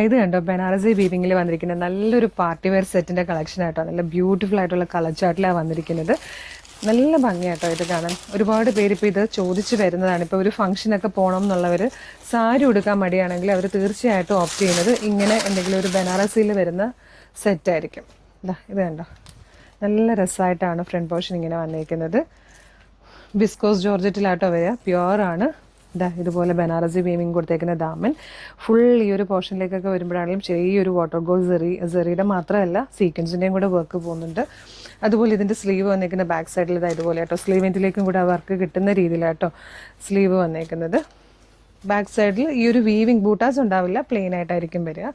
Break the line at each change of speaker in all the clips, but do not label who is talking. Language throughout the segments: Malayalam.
ഇത് കണ്ടോ, ബനാറസി വീവിങ്ങിൽ വന്നിരിക്കുന്നത് നല്ലൊരു പാർട്ടി വെയർ സെറ്റിൻ്റെ കളക്ഷൻ ആയിട്ടോ. നല്ല ബ്യൂട്ടിഫുൾ ആയിട്ടുള്ള കളർ ചാർട്ടിലാണ് വന്നിരിക്കുന്നത്. നല്ല ഭംഗിയായിട്ടോ ഇത് കാണാൻ. ഒരുപാട് പേര് ഇപ്പോൾ ഇത് ചോദിച്ച് വരുന്നതാണ്. ഇപ്പോൾ ഒരു ഫംഗ്ഷനൊക്കെ പോകണം എന്നുള്ളവർ, സാരി ഉടുക്കാൻ മടിയാണെങ്കിൽ അവർ തീർച്ചയായിട്ടും ഓപ്റ്റ് ചെയ്യുന്നത് ഇങ്ങനെ എന്തെങ്കിലും ഒരു ബനാറസിയിൽ വരുന്ന സെറ്റായിരിക്കും. ഇത് കണ്ടോ, നല്ല രസമായിട്ടാണ് ഫ്രണ്ട് പോർഷൻ ഇങ്ങനെ വന്നിരിക്കുന്നത്. വിസ്കോസ് ജോർജറ്റിലാട്ടോ വരിക, പ്യുവറാണ്. ഇതുപോലെ ബനാറസി വീവിങ് കൊടുത്തേക്കുന്ന ദാമൻ ഫുൾ ഈ ഒരു പോർഷനിലേക്കൊക്കെ വരുമ്പോഴാണെങ്കിലും ചെറിയൊരു വാട്ടർ ഗോൾഡ് സെറിയുടെ മാത്രമല്ല സീക്വൻസിൻ്റെയും കൂടെ വർക്ക് പോകുന്നുണ്ട്. അതുപോലെ ഇതിൻ്റെ സ്ലീവ് വന്നേക്കുന്ന ബാക്ക് സൈഡിൽ ഇതുപോലെ കേട്ടോ, സ്ലീവിൻ്റിലേക്കും കൂടെ ആ വർക്ക് കിട്ടുന്ന രീതിയിലാട്ടോ സ്ലീവ് വന്നേക്കുന്നത്. ബാക്ക് സൈഡിൽ ഈ ഒരു വീവിങ് ബൂട്ടാസ് ഉണ്ടാവില്ല, പ്ലെയിൻ ആയിട്ടായിരിക്കും വരിക.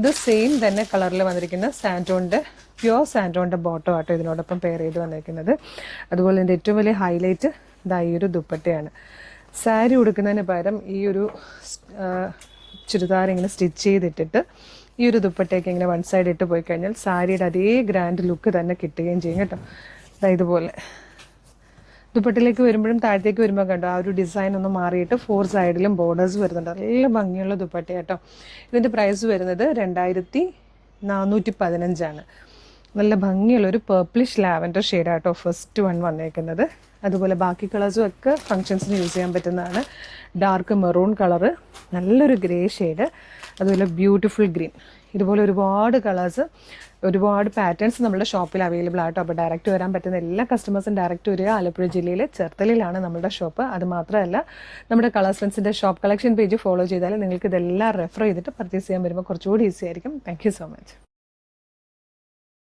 ഇത് സെയിം തന്നെ കളറിൽ വന്നിരിക്കുന്ന സാൻറ്റോണിൻ്റെ പ്യുവർ സാൻറ്റോണിൻ്റെ ബോട്ടം ആട്ടോ ഇതിനോടൊപ്പം പെയർ ചെയ്ത് വന്നിരിക്കുന്നത്. അതുപോലെ ഇതിൻ്റെ ഏറ്റവും വലിയ ഹൈലൈറ്റ് ഈ ഒരു ദുപ്പട്ടയാണ്. സാരി ഉടുക്കുന്നതിന് പകരം ഈ ഒരു ചുരിദാർ ഇങ്ങനെ സ്റ്റിച്ച് ചെയ്തിട്ടിട്ട് ഈ ഒരു ദുപ്പട്ടയൊക്കെ ഇങ്ങനെ വൺ സൈഡ് ഇട്ട് പോയി കഴിഞ്ഞാൽ സാരിയുടെ അതേ ഗ്രാൻഡ് ലുക്ക് തന്നെ കിട്ടുകയും ചെയ്യും കേട്ടോ. ഇതുപോലെ ദുപ്പട്ടയിലേക്ക് വരുമ്പോഴും താഴത്തേക്ക് വരുമ്പോൾ കണ്ടോ, ആ ഒരു ഡിസൈൻ ഒന്ന് മാറിയിട്ട് 4 സൈഡിലും ബോർഡേഴ്സ് വരുന്നുണ്ട്. നല്ല ഭംഗിയുള്ള ദുപ്പട്ട കേട്ടോ. ഇതിൻ്റെ പ്രൈസ് വരുന്നത് 2415 നല്ല ഭംഗിയുള്ളൊരു പേർപ്പിളിഷ് ലാവൻഡർ ഷെയ്ഡാട്ടോ ഫസ്റ്റ് വൺ വന്നേക്കുന്നത്. അതുപോലെ ബാക്കി കളേഴ്സും ഒക്കെ ഫങ്ഷൻസിന് യൂസ് ചെയ്യാൻ പറ്റുന്നതാണ്. ഡാർക്ക് മെറൂൺ കളറ്, നല്ലൊരു ഗ്രേ ഷെയ്ഡ്, അതുപോലെ ബ്യൂട്ടിഫുൾ ഗ്രീൻ. ഇതുപോലെ ഒരുപാട് കളേഴ്സ്, ഒരുപാട് പാറ്റേൺസ് നമ്മുടെ ഷോപ്പിൽ അവൈലബിൾ ആട്ടോ. അപ്പോൾ ഡയറക്റ്റ് വരാൻ പറ്റുന്ന എല്ലാ കസ്റ്റമേഴ്സും ഡയറക്റ്റ് വരിക. ആലപ്പുഴ ജില്ലയിലെ ചെർത്തലയിലാണ് നമ്മുടെ ഷോപ്പ്. അത് മാത്രമല്ല, നമ്മുടെ കളേഴ്സ് ഫ്രണ്ട്സിൻ്റെ ഷോപ്പ് കളക്ഷൻ പേജ് ഫോളോ ചെയ്താൽ നിങ്ങൾക്ക് ഇതെല്ലാം റെഫർ ചെയ്തിട്ട് പർച്ചേസ് ചെയ്യാൻ വരുമ്പോൾ കുറച്ചുകൂടി ഈസി ആയിരിക്കും. Thank you so much.